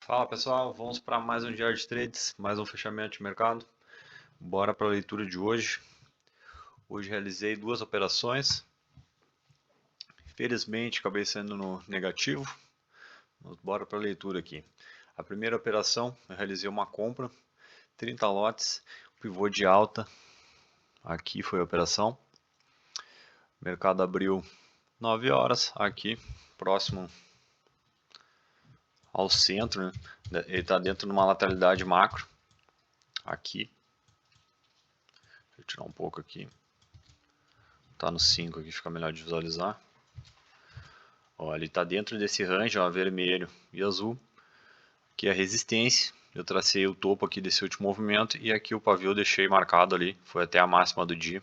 Fala pessoal, vamos para mais um dia de trades, mais um fechamento de mercado. Bora para a leitura de hoje. Hoje realizei duas operações. Felizmente acabei sendo no negativo, mas bora para a leitura aqui. A primeira operação eu realizei uma compra, 30 lotes, pivô de alta. Aqui foi a operação. O mercado abriu 9 horas aqui, próximo ao centro, né? Ele está dentro de uma lateralidade macro. Aqui. Deixa eu tirar um pouco aqui. Tá no 5 aqui, fica melhor de visualizar. Ó, ele está dentro desse range, ó, vermelho e azul, que é a resistência. Eu tracei o topo aqui desse último movimento e aqui o pavio eu deixei marcado ali, foi até a máxima do dia.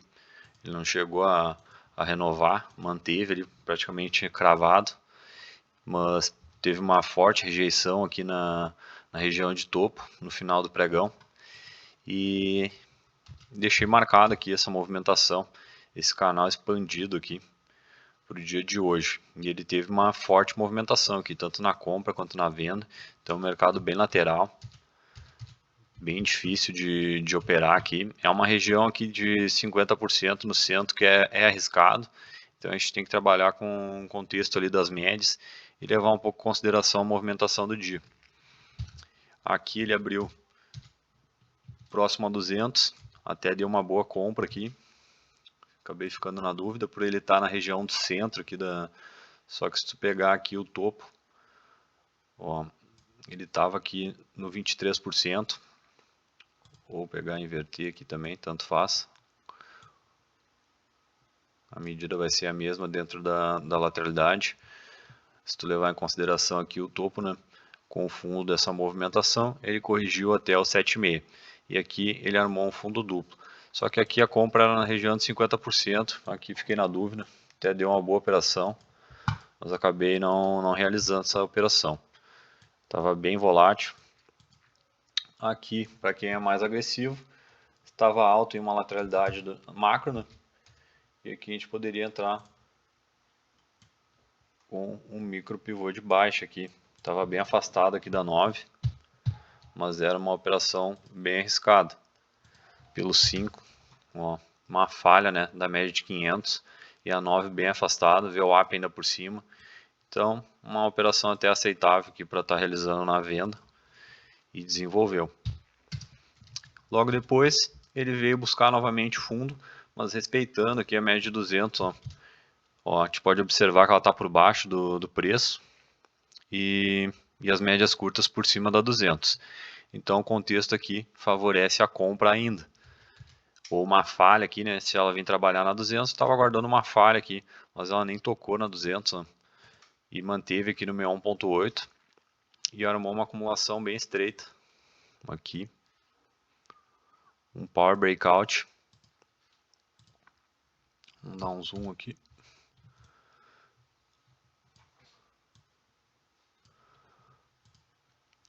Ele não chegou a renovar, manteve ele praticamente cravado, mas teve uma forte rejeição aqui na região de topo, no final do pregão. E deixei marcado aqui essa movimentação, esse canal expandido aqui para o dia de hoje. E ele teve uma forte movimentação aqui, tanto na compra quanto na venda. Então, um mercado bem lateral, bem difícil de operar aqui. É uma região aqui de 50% no centro que é arriscado. Então, a gente tem que trabalhar com o contexto ali das médias e levar um pouco em consideração a movimentação do dia. Aqui ele abriu próximo a 200, até deu uma boa compra aqui. Acabei ficando na dúvida por ele estar na região do centro aqui da. Só que se tu pegar aqui o topo, ó, ele estava aqui no 23%. Vou pegar e inverter aqui também, tanto faz. A medida vai ser a mesma dentro da lateralidade. Se tu levar em consideração aqui o topo, né, com o fundo dessa movimentação, ele corrigiu até o 7,5. E aqui ele armou um fundo duplo. Só que aqui a compra era na região de 50%. Aqui fiquei na dúvida. Até deu uma boa operação, mas acabei não realizando essa operação. Estava bem volátil. Aqui, para quem é mais agressivo, estava alto em uma lateralidade do macro, né? E aqui a gente poderia entrar com um micro pivô de baixa aqui. Estava bem afastado aqui da 9, mas era uma operação bem arriscada. Pelo 5, ó, uma falha, né, da média de 500 e a 9 bem afastada, VWAP ainda por cima. Então, uma operação até aceitável aqui para estar realizando na venda e desenvolveu. Logo depois, ele veio buscar novamente o fundo, mas respeitando aqui a média de 200, ó. Ó, a gente pode observar que ela está por baixo do preço e as médias curtas por cima da 200. Então o contexto aqui favorece a compra ainda. Ou uma falha aqui, né? Se ela vir trabalhar na 200, estava aguardando uma falha aqui, mas ela nem tocou na 200, ó, e manteve aqui no 61.8 e armou uma acumulação bem estreita aqui. Um power breakout. Vamos dar um zoom aqui.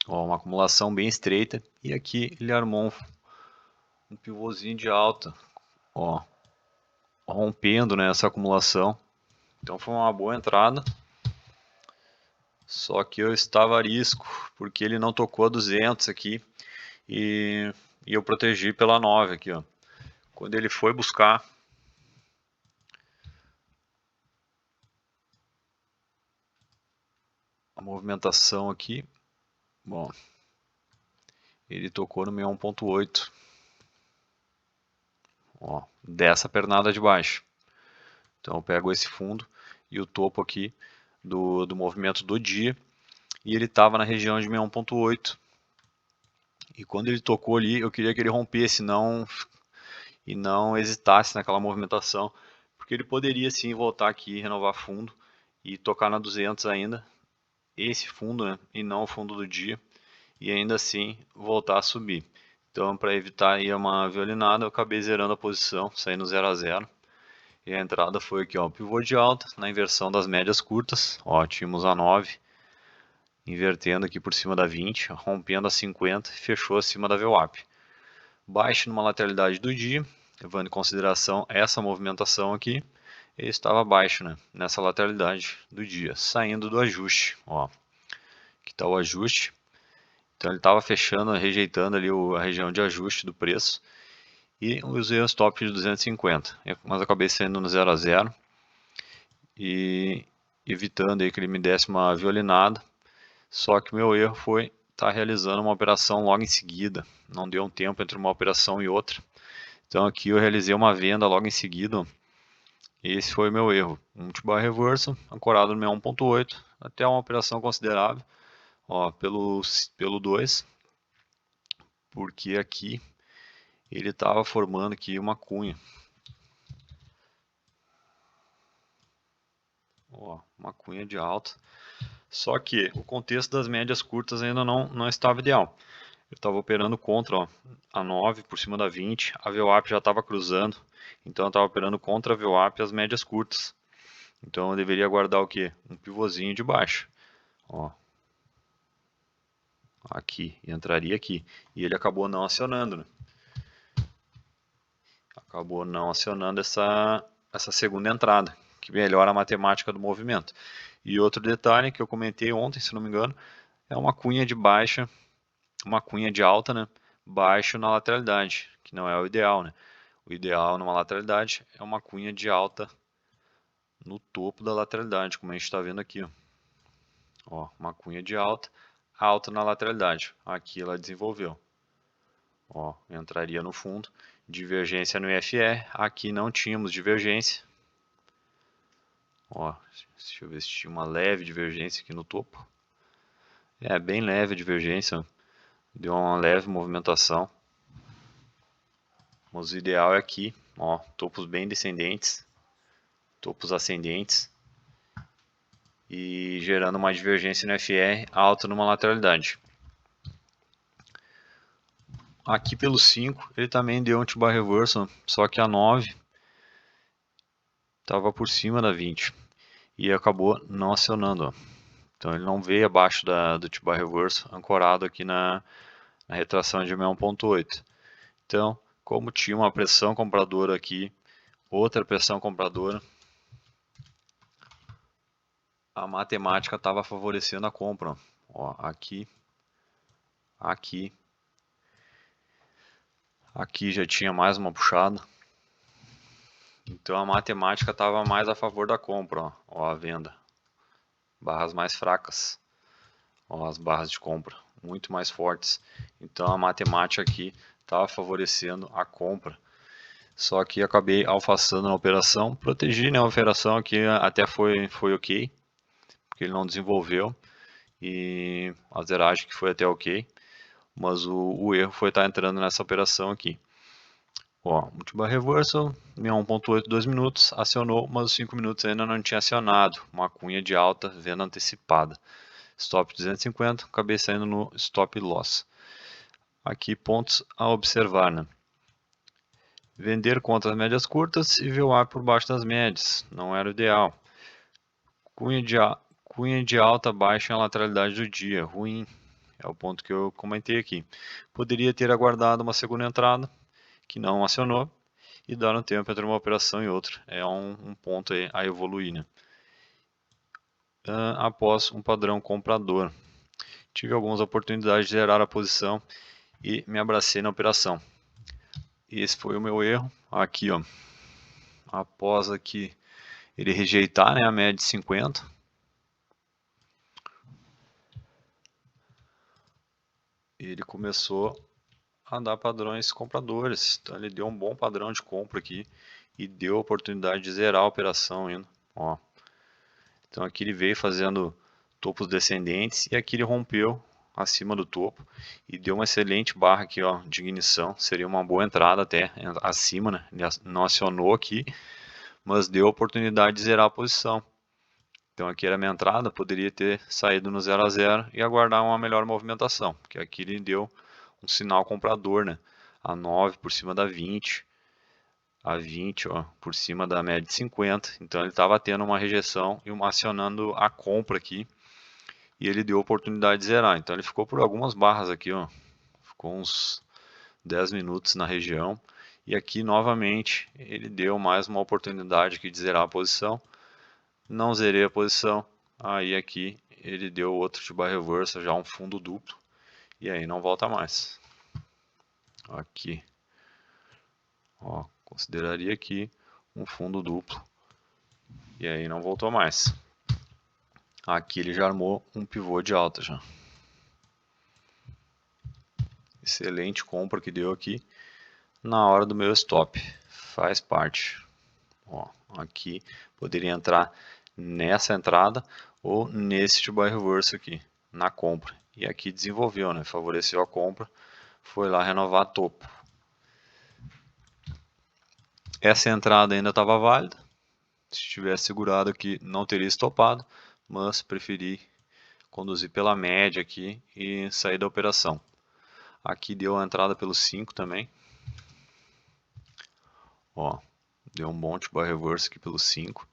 Ó, uma acumulação bem estreita e aqui ele armou um pivôzinho de alta, ó, rompendo, né, essa acumulação. Então foi uma boa entrada. Só que eu estava a risco, porque ele não tocou a 200 aqui e eu protegi pela 9 aqui, ó. Quando ele foi buscar a movimentação aqui, bom, ele tocou no 61.8, ó, dessa pernada de baixo. Então eu pego esse fundo e o topo aqui do movimento do dia e ele estava na região de 61.8. E quando ele tocou ali, eu queria que ele rompesse e não hesitasse naquela movimentação, porque ele poderia sim voltar aqui, renovar fundo e tocar na 200 ainda, esse fundo, né, e não o fundo do dia, e ainda assim voltar a subir. Então, para evitar aí uma violinada, eu acabei zerando a posição, saindo 0 a 0. E a entrada foi aqui, ó, pivô de alta, na inversão das médias curtas, ó, tínhamos a 9, invertendo aqui por cima da 20, rompendo a 50 e fechou acima da VWAP. Baixo numa lateralidade do dia, levando em consideração essa movimentação aqui, ele estava baixo, né, nessa lateralidade do dia, saindo do ajuste. Ó, aqui está o ajuste, Então ele estava fechando, rejeitando ali a região de ajuste do preço. E usei o stop de 250, mas acabei saindo no 0 a 0 e evitando aí que ele me desse uma violinada. Só que o meu erro foi estar realizando uma operação logo em seguida. Não deu um tempo entre uma operação e outra. Então aqui eu realizei uma venda logo em seguida. Esse foi o meu erro. Multibar reverso, ancorado no 61.8, até uma operação considerável. Ó, pelo 2, porque aqui ele estava formando aqui uma cunha. Ó, uma cunha de alta. Só que o contexto das médias curtas ainda não estava ideal. Eu estava operando contra, ó, a 9 por cima da 20, a VWAP já estava cruzando, então eu estava operando contra a VWAP e as médias curtas. Então eu deveria guardar o que? Um pivôzinho de baixo. Ó, aqui, entraria aqui. E ele acabou não acionando, né? Acabou não acionando essa segunda entrada, que melhora a matemática do movimento. E outro detalhe que eu comentei ontem, se não me engano, é uma cunha de baixa, uma cunha de alta, né? Baixo na lateralidade, que não é o ideal, né? O ideal numa lateralidade é uma cunha de alta no topo da lateralidade, como a gente está vendo aqui. Ó, uma cunha de alta, alta na lateralidade. Aqui ela desenvolveu. Ó, entraria no fundo, divergência no IFR, aqui não tínhamos divergência. Ó, deixa eu ver se tinha uma leve divergência aqui no topo. É, bem leve a divergência, deu uma leve movimentação. Mas o ideal é aqui, ó, topos bem descendentes, topos ascendentes e gerando uma divergência no FR alta numa lateralidade. Aqui pelo 5 ele também deu um T-bar reversal, só que a 9 estava por cima da 20 e acabou não acionando. Ó. Então ele não veio abaixo do T-bar reversal, ancorado aqui na retração de 1.8. Então, como tinha uma pressão compradora aqui, outra pressão compradora, a matemática estava favorecendo a compra. Ó, aqui, aqui, aqui já tinha mais uma puxada. Então a matemática estava mais a favor da compra, ó, a venda. Barras mais fracas, ó, as barras de compra, muito mais fortes. Então a matemática aqui estava favorecendo a compra. Só que acabei alfaçando na operação, protegi, né, a operação aqui até foi ok, porque ele não desenvolveu e a zeragem que foi até ok, mas o erro foi estar entrando nessa operação aqui. Ó, Multibar Reversal, 1.8, 2 minutos, acionou, mas os 5 minutos ainda não tinha acionado, uma cunha de alta, venda antecipada. Stop 250, acabei saindo no Stop Loss. Aqui pontos a observar, né? Vender contra as médias curtas e VWAP por baixo das médias, não era o ideal. Cunha de alta baixa na lateralidade do dia, ruim, é o ponto que eu comentei aqui. Poderia ter aguardado uma segunda entrada, que não acionou, e dar um tempo entre uma operação e outra. É um ponto a evoluir, né? Após um padrão comprador. Tive algumas oportunidades de zerar a posição e me abracei na operação. Esse foi o meu erro. Aqui, ó, após aqui ele rejeitar, né, a média de 50, ele começou a dar padrões compradores. Então ele deu um bom padrão de compra aqui e deu a oportunidade de zerar a operação ainda. Ó. Então aqui ele veio fazendo topos descendentes e aqui ele rompeu acima do topo e deu uma excelente barra aqui, ó, de ignição. Seria uma boa entrada até acima, né? Ele não acionou aqui, mas deu a oportunidade de zerar a posição. Então aqui era a minha entrada, poderia ter saído no 0 a 0 e aguardar uma melhor movimentação, porque aqui ele deu um sinal comprador, né? A 9 por cima da 20, a 20, ó, por cima da média de 50. Então ele estava tendo uma rejeição e acionando a compra aqui. E ele deu a oportunidade de zerar. Então ele ficou por algumas barras aqui, ó. Ficou uns 10 minutos na região. E aqui novamente ele deu mais uma oportunidade aqui de zerar a posição. Não zerei a posição. Aí aqui ele deu outro T-bar reversal, já um fundo duplo. e aí não volta mais. Aqui, ó, consideraria aqui um fundo duplo, e aí não voltou mais. Aqui ele já armou um pivô de alta já. Excelente compra que deu aqui na hora do meu stop. Faz parte. Ó, aqui poderia entrar nessa entrada ou nesse buy reverse aqui, na compra. E aqui desenvolveu, né? Favoreceu a compra. Foi lá renovar topo. Essa entrada ainda estava válida. Se tivesse segurado aqui, não teria estopado. Mas preferi conduzir pela média aqui e sair da operação. Aqui deu a entrada pelo 5 também. Ó, deu um bom buy reverse aqui pelo 5.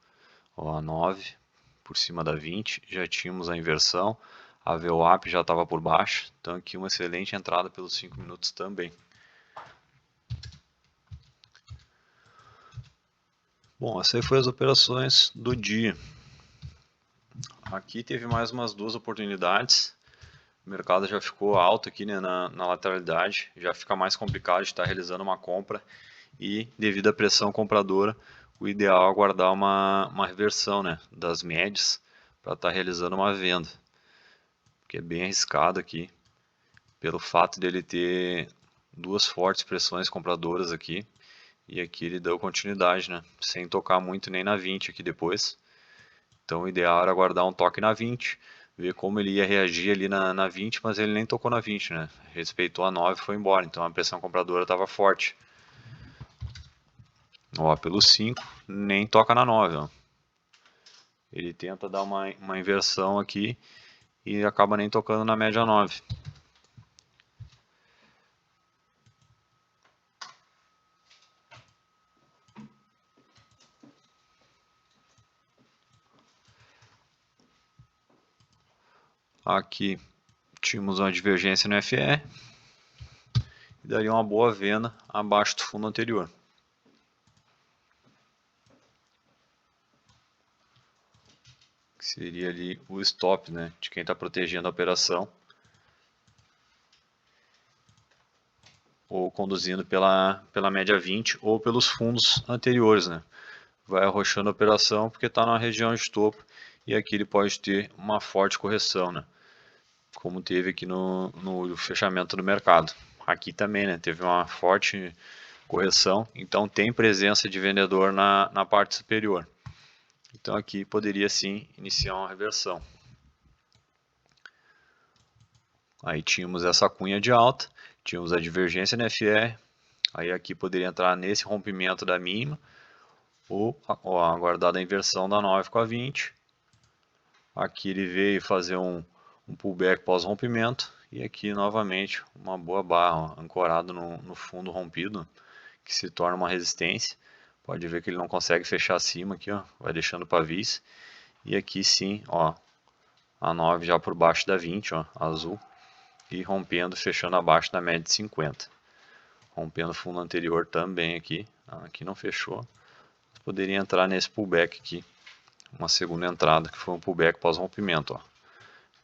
Ó, a 9 por cima da 20. Já tínhamos a inversão. A VWAP já estava por baixo. Então aqui uma excelente entrada pelos 5 minutos também. Bom, essas aí foram as operações do dia. Aqui teve mais umas duas oportunidades. O mercado já ficou alto aqui, né, na lateralidade. Já fica mais complicado de estar realizando uma compra. E devido à pressão compradora, o ideal é aguardar uma reversão, né, das médias para estar realizando uma venda. Porque é bem arriscado aqui, pelo fato dele ter duas fortes pressões compradoras aqui. E aqui ele deu continuidade, né, sem tocar muito nem na 20 aqui depois. Então o ideal era aguardar um toque na 20, ver como ele ia reagir ali na 20, mas ele nem tocou na 20, né? Respeitou a 9 e foi embora, então a pressão compradora estava forte. Ó, pelo 5, nem toca na 9, ó. Ele tenta dar uma inversão aqui e acaba nem tocando na média 9. Aqui tínhamos uma divergência no FE e daria uma boa venda abaixo do fundo anterior. Que seria ali o stop, né, de quem está protegendo a operação. Ou conduzindo pela média 20 ou pelos fundos anteriores, né? Vai arrochando a operação porque está na região de topo e aqui ele pode ter uma forte correção, né? Como teve aqui no fechamento do mercado. Aqui também, né? Teve uma forte correção, então tem presença de vendedor na parte superior. Então aqui poderia sim iniciar uma reversão. Aí tínhamos essa cunha de alta, tínhamos a divergência no FR, aí aqui poderia entrar nesse rompimento da mínima, ou aguardar a inversão da 9 com a 20. Aqui ele veio fazer um pullback pós-rompimento, e aqui novamente uma boa barra, ó, ancorado no fundo rompido, que se torna uma resistência. Pode ver que ele não consegue fechar acima aqui, ó, vai deixando para vis. E aqui sim, ó, a 9 já por baixo da 20, ó, azul, e rompendo, fechando abaixo da média de 50. Rompendo o fundo anterior também aqui, aqui não fechou. Poderia entrar nesse pullback aqui, uma segunda entrada, que foi um pullback pós-rompimento, ó.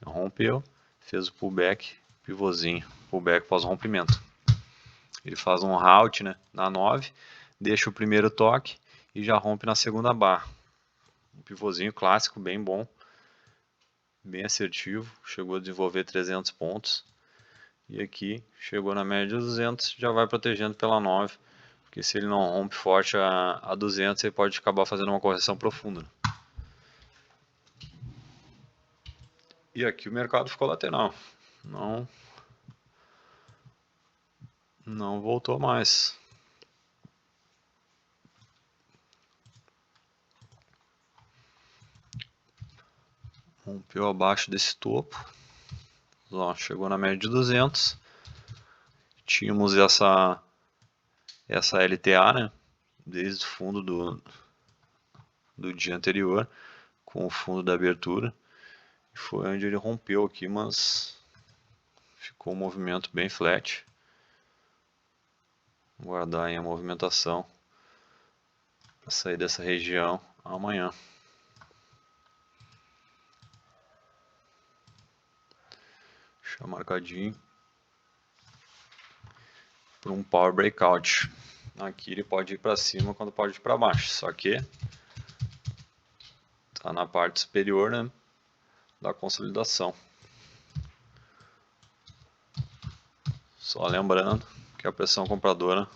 Rompeu, fez o pullback, pivôzinho, pullback pós-rompimento. Ele faz um halt, né, na 9, deixa o primeiro toque e já rompe na segunda barra. Um pivôzinho clássico, bem bom, bem assertivo, chegou a desenvolver 300 pontos. E aqui chegou na média de 200, já vai protegendo pela 9, porque se ele não rompe forte a 200, ele pode acabar fazendo uma correção profunda. E aqui o mercado ficou lateral, não voltou mais. Rompeu abaixo desse topo, ó, chegou na média de 200. Tínhamos essa LTA, né, desde o fundo do dia anterior, com o fundo da abertura. Foi onde ele rompeu aqui, mas ficou um movimento bem flat. Vou guardar aí a movimentação para sair dessa região amanhã. Deixa marcadinho. por um Power Breakout. Aqui ele pode ir para cima quando pode ir para baixo, só que está na parte superior, né, da consolidação. Só lembrando que a pressão compradora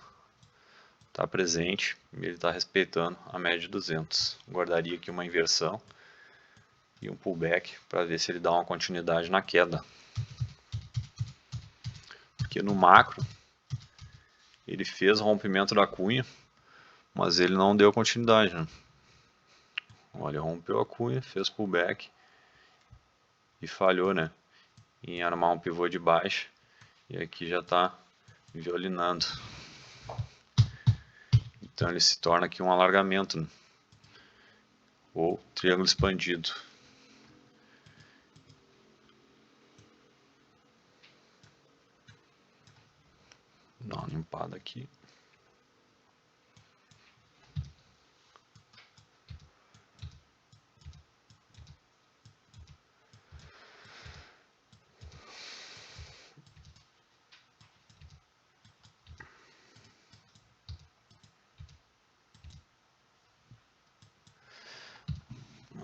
está presente e ele está respeitando a média de 200. Guardaria aqui uma inversão e um pullback para ver se ele dá uma continuidade na queda. Porque no macro ele fez o rompimento da cunha, mas ele não deu continuidade, né? Olha, rompeu a cunha, fez pullback e falhou, né, em armar um pivô de baixa, e aqui já está violinando. Então ele se torna aqui um alargamento, né, ou triângulo expandido. Dá uma limpada aqui.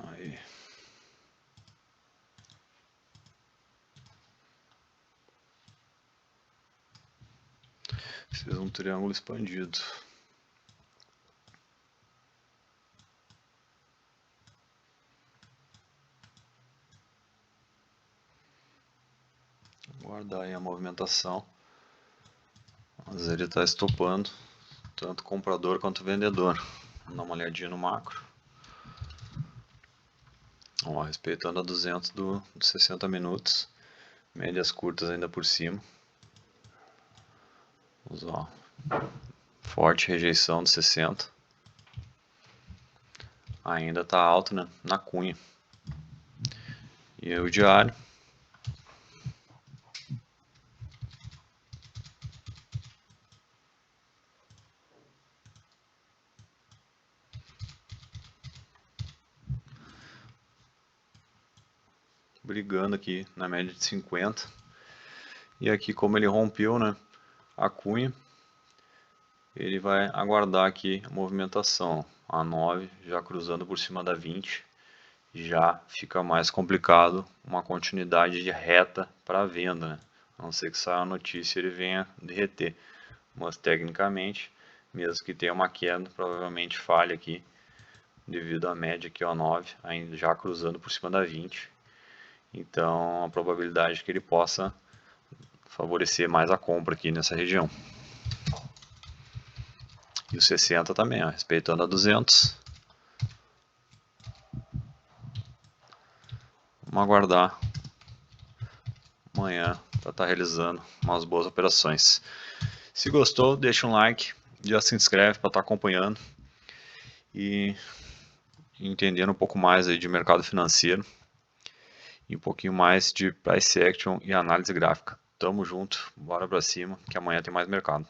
Aí. Fez um triângulo expandido. Guardar aí a movimentação. Mas ele está estopando tanto comprador quanto vendedor. Vamos dar uma olhadinha no macro. Ó, respeitando a 200 dos 60 minutos. Médias curtas ainda por cima. Vamos lá. Forte rejeição de 60. Ainda está alto, né, na cunha. E o diário. Brigando aqui na média de 50. E aqui, como ele rompeu, né, a cunha, ele vai aguardar aqui a movimentação. A 9 já cruzando por cima da 20. Já fica mais complicado uma continuidade de reta para venda, né? A não ser que saia a notícia e ele venha derreter. Mas tecnicamente, mesmo que tenha uma queda, provavelmente falha aqui, devido à média aqui, ó, 9, ainda já cruzando por cima da 20. Então a probabilidade é que ele possa favorecer mais a compra aqui nessa região. E o 60 também, ó, respeitando a 200. Vamos aguardar amanhã para estar realizando umas boas operações. Se gostou, deixa um like, já se inscreve para estar acompanhando e entendendo um pouco mais aí de mercado financeiro e um pouquinho mais de price action e análise gráfica. Tamo junto, bora para cima, que amanhã tem mais mercado.